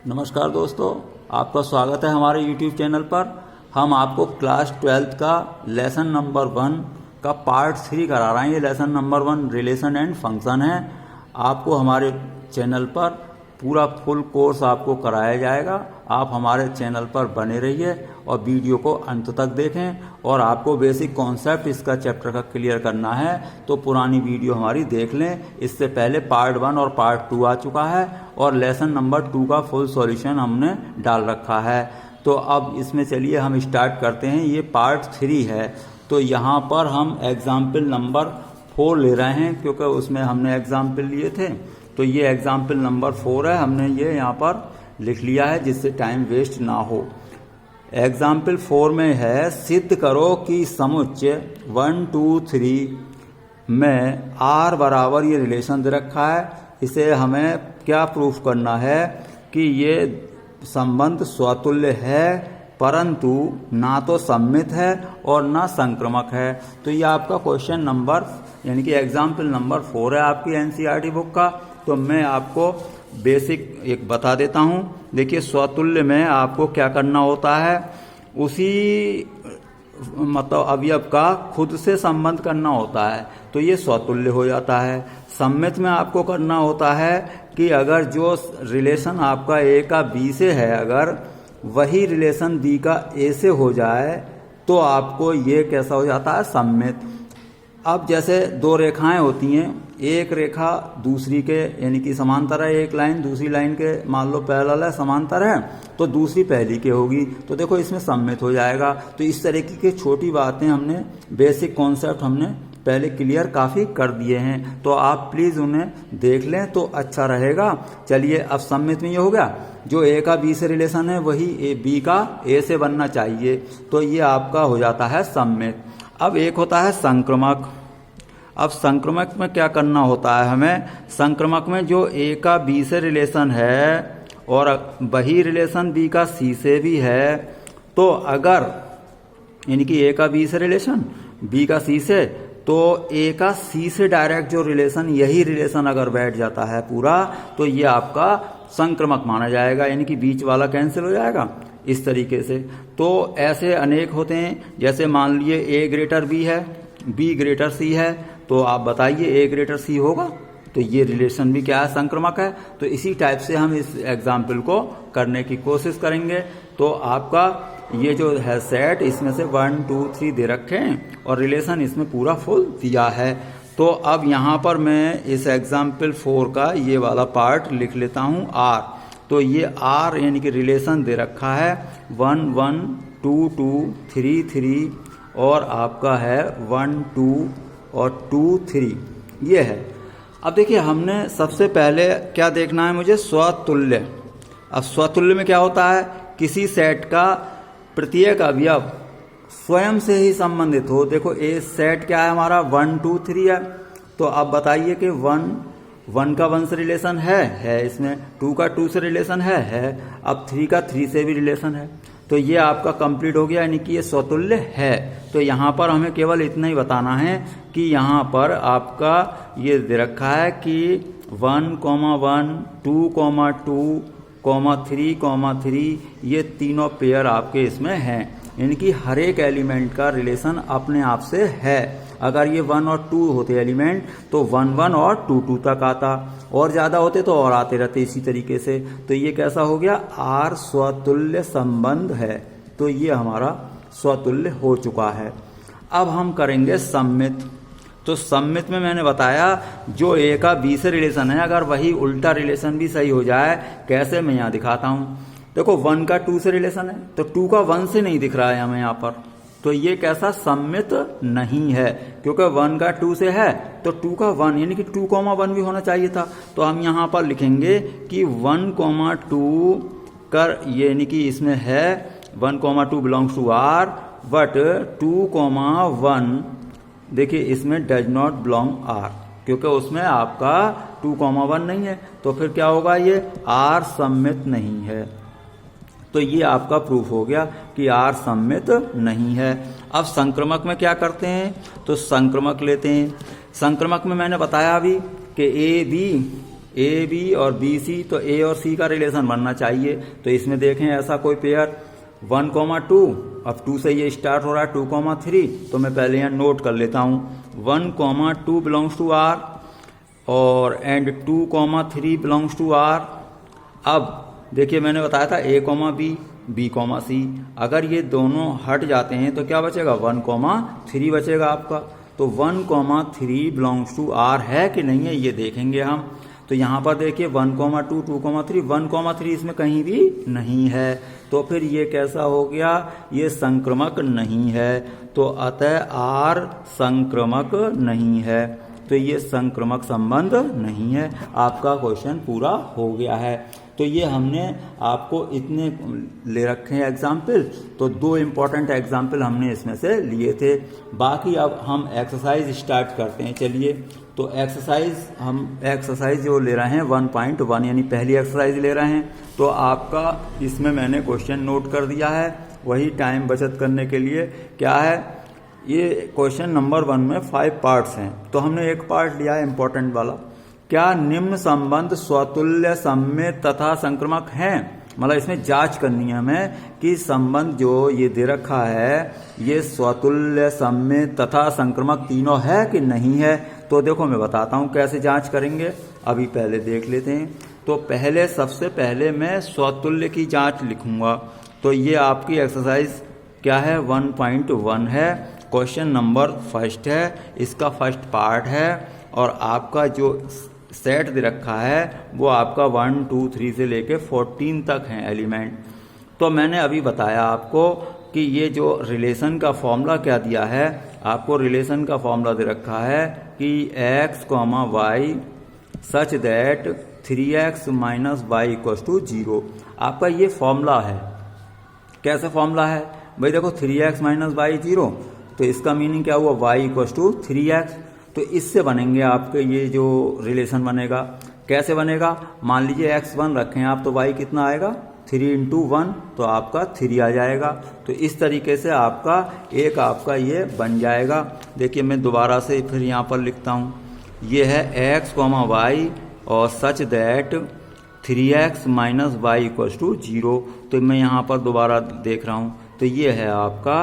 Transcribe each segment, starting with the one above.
नमस्कार दोस्तों, आपका स्वागत है हमारे YouTube चैनल पर। हम आपको क्लास 12th का लेसन नंबर 1 का पार्ट 3 करा रहे हैं। ये lesson number 1 relation and function है। आपको हमारे चैनल पर पूरा फुल कोर्स आपको कराया जाएगा। आप हमारे चैनल पर बने रहिए और वीडियो को अंत तक देखें। और आपको बेसिक कॉन्सेप्ट इसका चैप्टर का क्लियर करना है तो पुरानी वीडियो हमारी देख लें। इससे पहले पार्ट 1 और पार्ट 2 आ चुका है और लेसन नंबर 2 का फुल सॉल्यूशन हमने डाल रखा है। तो अब इसमें चलिए हम स्टार्ट करते हैं। ये पार्ट 3 है। तो यहाँ पर हम एग्जाम्पल नंबर 4 ले रहे हैं क्योंकि उसमें हमने एग्जाम्पल लिए थे। तो ये एग्जाम्पल नंबर 4 है, हमने ये यहाँ पर लिख लिया है जिससे टाइम वेस्ट ना हो। एग्जाम्पल 4 में है, सिद्ध करो कि समुच्चय 1 2 3 में R बराबर ये रिलेशन दे रखा है। इसे हमें क्या प्रूफ करना है कि ये संबंध स्वतुल्य है परंतु ना तो सम्मित है और ना संक्रमक है। तो ये आपका क्वेश्चन नंबर यानी कि एग्जाम्पल नंबर 4 है आपकी एनसीईआरटी बुक का। तो मैं आपको बेसिक एक बता देता हूँ। देखिए, स्वतुल्य में आपको क्या करना होता है, उसी मतलब अवयव का खुद से संबंध करना होता है तो ये स्वतुल्य हो जाता है। सम्मित में आपको करना होता है कि अगर जो रिलेशन आपका ए का बी से है, अगर वही रिलेशन बी का ए से हो जाए तो आपको ये कैसा हो जाता है, सम्मित। अब जैसे दो रेखाएं होती हैं, एक रेखा दूसरी के यानी कि समांतर है, एक लाइन दूसरी लाइन के मान लो पैरेलल है, समांतर है, तो दूसरी पहली के होगी। तो देखो इसमें सम्मित हो जाएगा। तो इस तरीके की छोटी बातें हमने बेसिक कॉन्सेप्ट हमने पहले क्लियर काफ़ी कर दिए हैं। तो आप प्लीज़ उन्हें देख लें तो अच्छा रहेगा। चलिए, अब सम्मित में ये हो गया, जो ए का बी से रिलेशन है वही ए बी का ए से बनना चाहिए। तो ये आपका हो जाता है सम्मित। अब एक होता है संक्रमक। अब संक्रमक में क्या करना होता है हमें, संक्रमक में जो ए का बी से रिलेशन है और वही रिलेशन बी का सी से भी है, तो अगर यानी कि ए का बी से रिलेशन बी का सी से, तो ए का सी से डायरेक्ट जो रिलेशन, यही रिलेशन अगर बैठ जाता है पूरा, तो ये आपका संक्रमक माना जाएगा, यानी कि बीच वाला कैंसिल हो जाएगा इस तरीके से। तो ऐसे अनेक होते हैं। जैसे मान लिए ए ग्रेटर बी है, बी ग्रेटर सी है, तो आप बताइए ए ग्रेटर सी होगा, तो ये रिलेशन भी क्या है, संक्रमक है। तो इसी टाइप से हम इस एग्जाम्पल को करने की कोशिश करेंगे। तो आपका ये जो है सेट, इसमें से 1 2 3 दे रखे हैं और रिलेशन इसमें पूरा फुल दिया है। तो अब यहाँ पर मैं इस एग्जाम्पल 4 का ये वाला पार्ट लिख लेता हूँ, R। तो ये R यानी कि रिलेशन दे रखा है 1 1 2 2 3 3 और आपका है 1 2 और 2 3, ये है। अब देखिए, हमने सबसे पहले क्या देखना है मुझे, स्वतुल्य। अब स्वतुल्य में क्या होता है, किसी सेट का प्रत्येक अवयव स्वयं से ही संबंधित हो। देखो ए सेट क्या है हमारा, 1 2 3 है। तो अब बताइए कि 1 का 1 से रिलेशन है इसमें, 2 का 2 से रिलेशन है, अब 3 का 3 से भी रिलेशन है। तो ये आपका कंप्लीट हो गया, यानी कि ये स्वतुल्य है। तो यहाँ पर हमें केवल इतना ही बताना है कि यहाँ पर आपका ये दे रखा है कि 1 1 2 2 3 3, ये तीनों पेयर आपके इसमें हैं। यानी कि हर एक एलिमेंट का रिलेशन अपने आप से है। अगर ये 1 और 2 होते एलिमेंट तो 1 1 और 2 2 तक आता, और ज़्यादा होते तो और आते रहते इसी तरीके से। तो ये कैसा हो गया, R स्वतुल्य संबंध है। तो ये हमारा स्वतुल्य हो चुका है। अब हम करेंगे सम्मित। तो सम्मित में मैंने बताया, जो ए का बी से रिलेशन है, अगर वही उल्टा रिलेशन भी सही हो जाए, कैसे, मैं यहाँ दिखाता हूँ। देखो 1 का 2 से रिलेशन है, तो 2 का 1 से नहीं दिख रहा है हमें यहाँ पर, तो ये कैसा, सम्मित नहीं है। क्योंकि 1 का 2 से है तो 2 का 1 यानी कि 2 1 भी होना चाहिए था। तो हम यहाँ पर लिखेंगे कि 1 2 कर, यानी कि इसमें है 1 2 बिलोंग्स टू R, बट 2 1 देखिए इसमें डज नॉट बिलोंग R, क्योंकि उसमें आपका 2 1 नहीं है। तो फिर क्या होगा, ये R सम्मित नहीं है। तो ये आपका प्रूफ हो गया कि R सम्मित नहीं है। अब संक्रमक में क्या करते हैं, तो संक्रमक लेते हैं। संक्रमक में मैंने बताया अभी कि ए बी और बी सी, तो ए और सी का रिलेशन बनना चाहिए। तो इसमें देखें ऐसा कोई पेयर 1,2, अब 2 से ये स्टार्ट हो रहा है 2,3, तो मैं पहले यहाँ नोट कर लेता हूँ 1,2 बिलोंग्स टू आर और एंड 2,3 बिलोंग्स टू आर। अब देखिए मैंने बताया था ए बी, बी सी, अगर ये दोनों हट जाते हैं तो क्या बचेगा 1,3 बचेगा आपका। तो 1,3 बिलोंग्स टू आर है कि नहीं है ये देखेंगे हम। तो यहाँ पर देखिए 1,2, 2,3, 1,3 इसमें कहीं भी नहीं है, तो फिर ये कैसा हो गया, ये संक्रमक नहीं है। तो अतः आर संक्रमक नहीं है, तो ये संक्रमक संबंध नहीं है। आपका क्वेश्चन पूरा हो गया है। तो ये हमने आपको इतने ले रखे हैं एग्जाम्पल, तो 2 इम्पॉर्टेंट एग्जाम्पल हमने इसमें से लिए थे। बाकी अब हम एक्सरसाइज स्टार्ट करते हैं। चलिए, तो एक्सरसाइज जो ले रहे हैं 1.1 यानी पहली एक्सरसाइज ले रहे हैं। तो आपका इसमें मैंने क्वेश्चन नोट कर दिया है, वही टाइम बचत करने के लिए। क्या है ये क्वेश्चन नंबर 1 में 5 पार्ट्स हैं, तो हमने एक पार्ट लिया है इम्पोर्टेंट वाला। क्या निम्न संबंध स्वतुल्य सम्मित तथा संक्रमक हैं? मतलब इसमें जांच करनी है हमें कि संबंध जो ये दे रखा है ये स्वतुल्य सम्मित तथा संक्रमक तीनों है कि नहीं है। तो देखो मैं बताता हूँ कैसे जांच करेंगे, अभी पहले देख लेते हैं। तो सबसे पहले मैं स्वतुल्य की जांच लिखूंगा। तो ये आपकी एक्सरसाइज क्या है 1.1 है, क्वेश्चन नंबर 1 है, इसका फर्स्ट पार्ट है। और आपका जो सेट दे रखा है वो आपका 1, 2, 3 से लेके 14 तक हैं एलिमेंट। तो मैंने अभी बताया आपको कि ये जो रिलेशन का फॉर्मूला क्या दिया है, आपको रिलेशन का फॉर्मूला दे रखा है कि x, y such that 3x minus Y equals to 0। आपका ये फॉर्मूला है। कैसे फॉर्मूला है भाई, देखो 3x माइनस वाई 0, तो इसका मीनिंग क्या हुआ y इक्वल्स टू 3x। तो इससे बनेंगे आपके ये जो रिलेशन बनेगा। कैसे बनेगा, मान लीजिए x1 रखें आप, तो y कितना आएगा 3 × 1, तो आपका 3 आ जाएगा। तो इस तरीके से आपका ये बन जाएगा। देखिए मैं दोबारा से फिर यहाँ पर लिखता हूँ, ये है x, y और such that 3x minus Y equals to 0। तो मैं यहाँ पर दोबारा देख रहा हूँ, तो ये है आपका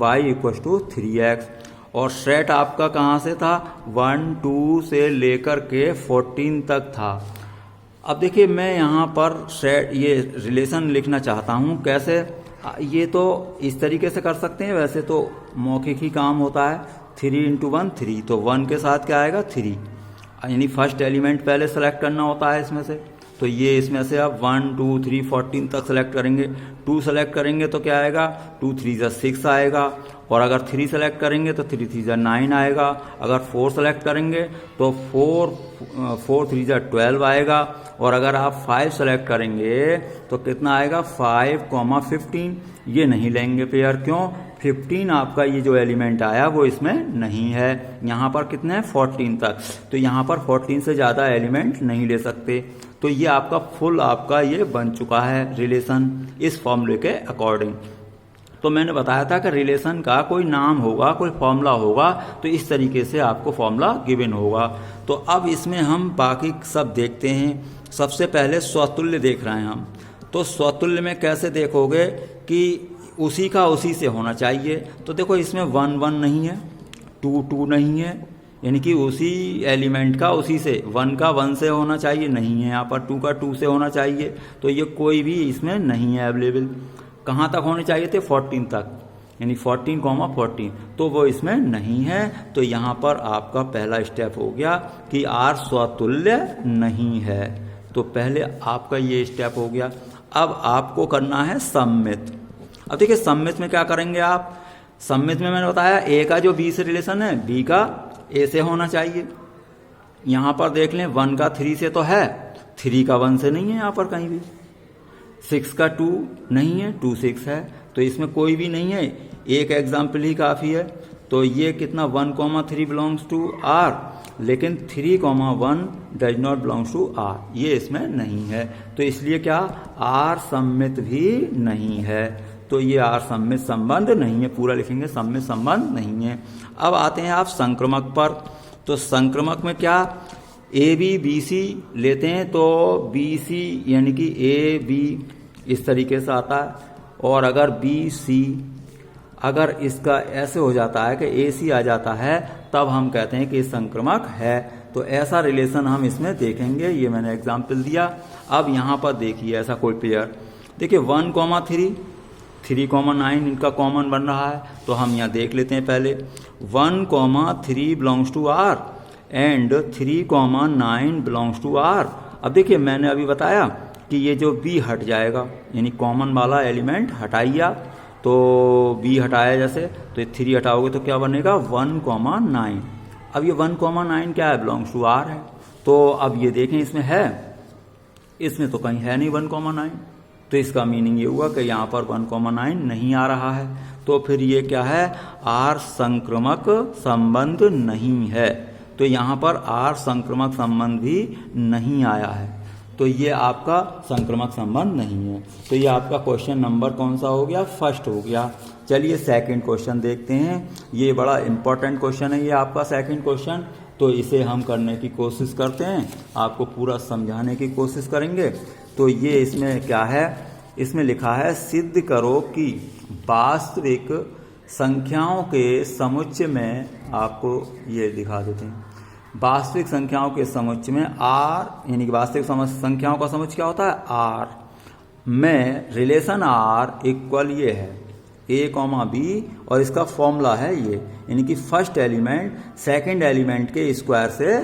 y इक्वल्स टू 3x। और सेट आपका कहाँ से था 1, 2 से लेकर के 14 तक था। अब देखिए मैं यहाँ पर सेट ये रिलेशन लिखना चाहता हूँ। कैसे, ये तो इस तरीके से कर सकते हैं, वैसे तो मौखिक ही काम होता है। 3 × 1 3, तो 1 के साथ क्या आएगा 3, यानी फर्स्ट एलिमेंट पहले सेलेक्ट करना होता है इसमें से। तो ये इसमें से आप 1, 2, 3, 14 तक सेलेक्ट करेंगे। 2 सेलेक्ट करेंगे तो क्या आएगा 2, 3 6 आएगा। और अगर 3 सेलेक्ट करेंगे तो 3, 3 9 आएगा। अगर 4 सेलेक्ट करेंगे तो 4, 3 12 आएगा। और अगर आप 5 सेलेक्ट करेंगे तो कितना आएगा 5, 15। ये नहीं लेंगे पेयर, क्यों 15 आपका ये जो एलिमेंट आया वो इसमें नहीं है। यहाँ पर कितने हैं 14 तक, तो यहाँ पर 14 से ज़्यादा एलिमेंट नहीं ले सकते। तो ये आपका फुल आपका ये बन चुका है रिलेशन इस फॉर्मूले के अकॉर्डिंग। तो मैंने बताया था कि रिलेशन का कोई नाम होगा, कोई फॉर्मूला होगा, तो इस तरीके से आपको फॉर्मूला गिवन होगा। तो अब इसमें हम बाकी सब देखते हैं। सबसे पहले स्वतुल्य देख रहे हैं हम। तो स्वतुल्य में कैसे देखोगे कि उसी का उसी से होना चाहिए। तो देखो इसमें 1, 1 नहीं है, 2, 2 नहीं है, यानी कि उसी एलिमेंट का उसी से, 1 का 1 से होना चाहिए, नहीं है यहाँ पर 2 का 2 से होना चाहिए। तो ये कोई भी इसमें नहीं है अवेलेबल। कहाँ तक होने चाहिए थे 14 तक, यानी 14, 14, तो वो इसमें नहीं है। तो यहाँ पर आपका पहला स्टेप हो गया कि R स्वतुल्य नहीं है। तो पहले आपका ये स्टेप हो गया। अब आपको करना है सम्मित। अब देखिए सम्मित में क्या करेंगे आप, सम्मित में मैंने बताया A का जो B से रिलेशन है B का A से होना चाहिए। यहाँ पर देख लें 1 का 3 से तो है, 3 का 1 से नहीं है यहाँ पर कहीं भी। 6 का 2 नहीं है, 2 6 है, तो इसमें कोई भी नहीं है। एक एग्जाम्पल ही काफ़ी है। तो ये कितना 1, 3 बिलोंग्स टू R, लेकिन 3, 1 does not belongs to R, ये इसमें नहीं है। तो इसलिए क्या R सम्मित भी नहीं है। तो ये R सम्मित संबंध नहीं है, पूरा लिखेंगे सम्मित संबंध नहीं है। अब आते हैं आप संक्रमक पर। तो संक्रमक में क्या, ए बी बी सी लेते हैं तो बी सी यानी कि ए बी इस तरीके से आता है, और अगर बी सी अगर इसका ऐसे हो जाता है कि ए सी आ जाता है, तब हम कहते हैं कि संक्रमक है। तो ऐसा रिलेशन हम इसमें देखेंगे, ये मैंने एग्जाम्पल दिया। अब यहाँ पर देखिए ऐसा कोई पेयर, देखिए 1,3 3,9 इनका कॉमन बन रहा है, तो हम यहाँ देख लेते हैं पहले 1,3 belongs to R and 3,9 belongs to R. अब देखिए मैंने अभी बताया कि ये जो बी हट जाएगा, यानी कॉमन वाला एलिमेंट हटाइए आप, तो बी हटाया जैसे, तो 3 हटाओगे तो क्या बनेगा 1,9। अब ये 1,9 क्या है, बिलोंग्स टू आर है। तो अब ये देखें इसमें है, इसमें तो कहीं है नहीं 1,9, तो इसका मीनिंग ये हुआ कि यहाँ पर 1,9 नहीं आ रहा है। तो फिर ये क्या है, आर संक्रमक संबंध नहीं है। तो यहाँ पर आर संक्रमक संबंध भी नहीं आया है, तो ये आपका संक्रमक संबंध नहीं है। तो ये आपका क्वेश्चन नंबर कौन सा हो गया, फर्स्ट हो गया। चलिए सेकंड क्वेश्चन देखते हैं। ये बड़ा इंपॉर्टेंट क्वेश्चन है, ये आपका सेकंड क्वेश्चन। तो इसे हम करने की कोशिश करते हैं, आपको पूरा समझाने की कोशिश करेंगे। तो ये इसमें क्या है, इसमें लिखा है सिद्ध करो कि वास्तविक संख्याओं के समुच्चय में, आपको ये दिखा देते हैं, वास्तविक संख्याओं के समुच्चय में आर, यानी कि वास्तविक संख्याओं का समुच्चय क्या होता है, आर में रिलेशन आर इक्वल ये है ए कॉमा बी, और इसका फॉर्मूला है ये, यानी कि फर्स्ट एलिमेंट सेकंड एलिमेंट के स्क्वायर से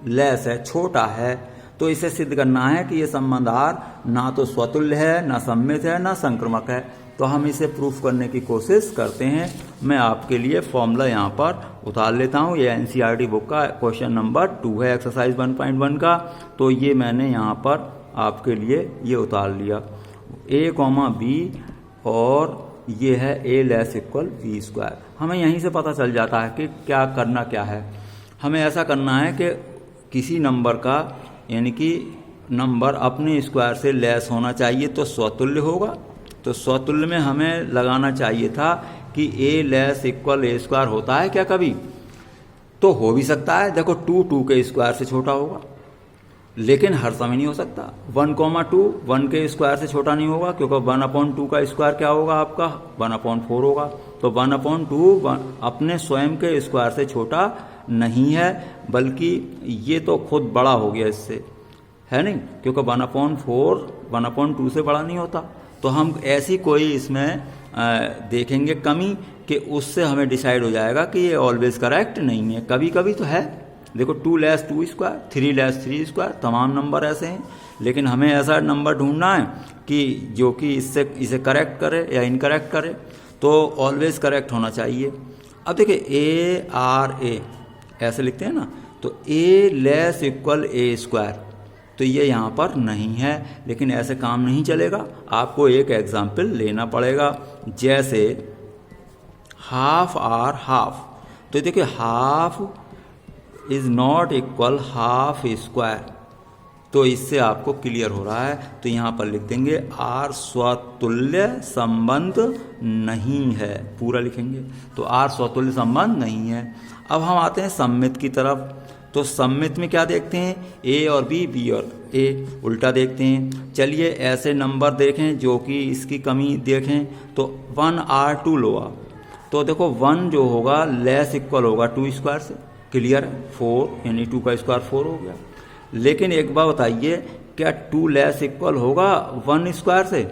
लेस है, छोटा है। तो इसे सिद्ध करना है कि ये संबंध आर ना तो स्वतुल्य है, ना सममित है, ना संक्रमक है। तो हम इसे प्रूफ करने की कोशिश करते हैं। मैं आपके लिए फॉर्मूला यहाँ पर उतार लेता हूँ। ये एनसीईआरटी बुक का क्वेश्चन नंबर 2 है, एक्सरसाइज 1.1 का। तो ये मैंने यहाँ पर आपके लिए ये उतार लिया, ए कॉमा बी, और ये है ए लेस इक्वल बी स्क्वायर। हमें यहीं से पता चल जाता है कि क्या करना क्या है। हमें ऐसा करना है कि किसी नंबर का, यानी कि नंबर अपने स्क्वायर से लेस होना चाहिए तो स्वतुल्य होगा। तो स्वतुल्य में हमें लगाना चाहिए था कि ए लेस इक्वल ए स्क्वायर होता है क्या कभी, तो हो भी सकता है। देखो 2 के स्क्वायर से छोटा होगा, लेकिन हर समय नहीं हो सकता। 1,2 1 के स्क्वायर से छोटा नहीं होगा, क्योंकि 1/2 का स्क्वायर क्या होगा आपका 1/4 होगा। तो 1/2 अपने स्वयं के स्क्वायर से छोटा नहीं है, बल्कि ये तो खुद बड़ा हो गया इससे, है नहीं, क्योंकि 1/4 1/2 से बड़ा नहीं होता। तो हम ऐसी कोई इसमें देखेंगे कमी कि उससे हमें डिसाइड हो जाएगा कि ये ऑलवेज करेक्ट नहीं है। कभी कभी तो है, देखो 2 लेस 2 स्क्वायर, 3 लेस 3 स्क्वायर, तमाम नंबर ऐसे हैं। लेकिन हमें ऐसा नंबर ढूंढना है कि जो कि इसे करेक्ट करे या इनकरेक्ट करे, तो ऑलवेज करेक्ट होना चाहिए। अब देखिए ए आर ए ऐसे लिखते हैं ना, तो ए लेस इक्वल ए स्क्वायर, तो ये यहाँ पर नहीं है। लेकिन ऐसे काम नहीं चलेगा, आपको एक एग्जाम्पल लेना पड़ेगा। जैसे हाफ आर हाफ, तो देखिए half is not equal half square, तो इससे आपको क्लियर हो रहा है। तो यहाँ पर लिख देंगे आर स्वतुल्य संबंध नहीं है, पूरा लिखेंगे। तो आर स्वतुल्य संबंध नहीं है। अब हम आते हैं सममित की तरफ। तो सममित में क्या देखते हैं, ए और बी, बी और ए, उल्टा देखते हैं। चलिए ऐसे नंबर देखें जो कि इसकी कमी देखें। तो 1R2 लो आप, तो देखो 1 जो होगा लेस इक्वल होगा 2 स्क्वायर से, क्लियर है, 4 यानी 2 का स्क्वायर 4 हो गया। लेकिन एक बार बताइए, क्या 2 लेस इक्वल होगा 1 स्क्वायर से,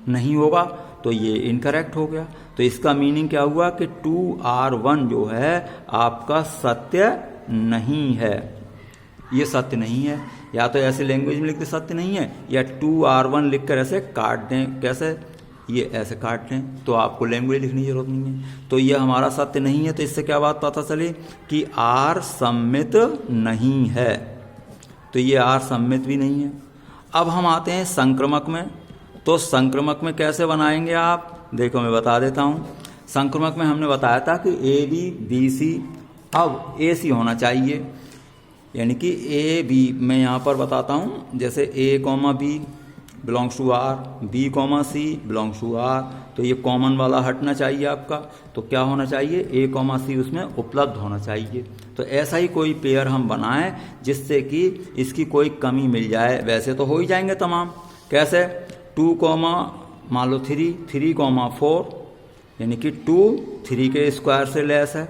नहीं होगा, तो ये इनकरेक्ट हो गया। तो इसका मीनिंग क्या हुआ कि 2R1 जो है आपका सत्य नहीं है, ये सत्य नहीं है। या तो ऐसे लैंग्वेज में लिखते सत्य नहीं है, या 2R1 लिखकर ऐसे काट दें, कैसे, ये ऐसे काट लें, तो आपको लैंग्वेज लिखने की जरूरत नहीं है। तो ये हमारा सत्य नहीं है। तो इससे क्या बात पता चली कि आर सममित नहीं है, तो ये आर सममित भी नहीं है। अब हम आते हैं संक्रमक में। तो संक्रमक में कैसे बनाएंगे आप, देखो मैं बता देता हूँ। संक्रमक में हमने बताया था कि ए बी बी सी, अब ए सी होना चाहिए, यानी कि ए बी, मैं यहाँ पर बताता हूँ। जैसे A comma B, belongs to R, B comma C belongs to R, तो ये कॉमन वाला हटना चाहिए आपका। तो क्या होना चाहिए, ए कॉमा सी उसमें उपलब्ध होना चाहिए। तो ऐसा ही कोई पेयर हम बनाएं जिससे कि इसकी कोई कमी मिल जाए। वैसे तो हो ही जाएंगे तमाम। कैसे, 2 कॉमा मान लो 3 कॉमा 4, यानी कि 2 3 के स्क्वायर से लेस है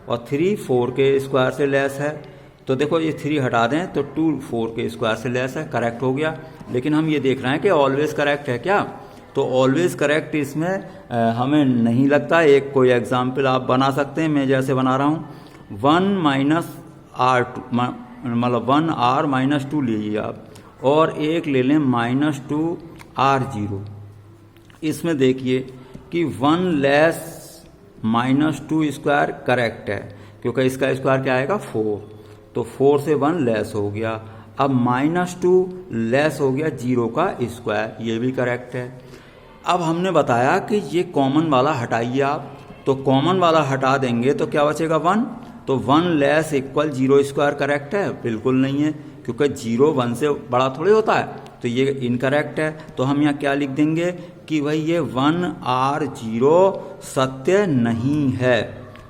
और 3 4 के स्क्वायर से लेस है। तो देखो ये 3 हटा दें तो 2 4 के स्क्वायर से लेस है, करेक्ट हो गया। लेकिन हम ये देख रहे हैं कि ऑलवेज करेक्ट है क्या, तो ऑलवेज करेक्ट इसमें हमें नहीं लगता। एक कोई एग्जाम्पल आप बना सकते हैं, मैं जैसे बना रहा हूँ 1 माइनस आर, मतलब 1 आर माइनस 2 लीजिए आप, और एक ले लें माइनस 2 R0। इसमें देखिए कि 1 लेस माइनस 2 स्क्वायर करेक्ट है, क्योंकि इसका स्क्वायर क्या आएगा 4, तो 4 से 1 लेस हो गया। अब माइनस 2 लेस हो गया 0 का स्क्वायर, ये भी करेक्ट है। अब हमने बताया कि ये कॉमन वाला हटाइए आप, तो कॉमन वाला हटा देंगे तो क्या बचेगा 1, तो 1 लेस इक्वल 0 स्क्वायर करेक्ट है, बिल्कुल नहीं है, क्योंकि 0 1 से बड़ा थोड़ी होता है, तो ये इनकरेक्ट है। तो हम यहाँ क्या लिख देंगे कि भाई ये 1R0 सत्य नहीं है,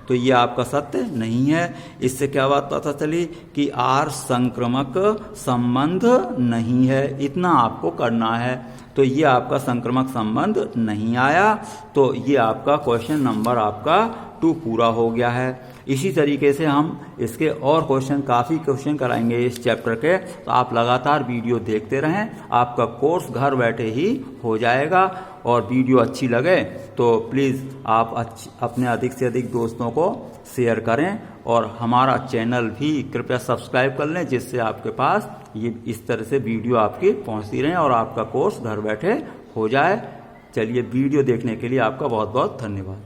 तो ये आपका सत्य नहीं है। इससे क्या बात पता चली कि R संक्रमक संबंध नहीं है, इतना आपको करना है। तो ये आपका संक्रमक संबंध नहीं आया, तो ये आपका क्वेश्चन नंबर आपका 2 पूरा हो गया है। इसी तरीके से हम इसके और क्वेश्चन, काफ़ी क्वेश्चन कराएंगे इस चैप्टर के, तो आप लगातार वीडियो देखते रहें, आपका कोर्स घर बैठे ही हो जाएगा। और वीडियो अच्छी लगे तो प्लीज़ आप अपने अधिक से अधिक दोस्तों को शेयर करें, और हमारा चैनल भी कृपया सब्सक्राइब कर लें, जिससे आपके पास ये इस तरह से वीडियो आपकी पहुंचती रहें और आपका कोर्स घर बैठे हो जाए। चलिए, वीडियो देखने के लिए आपका बहुत बहुत धन्यवाद।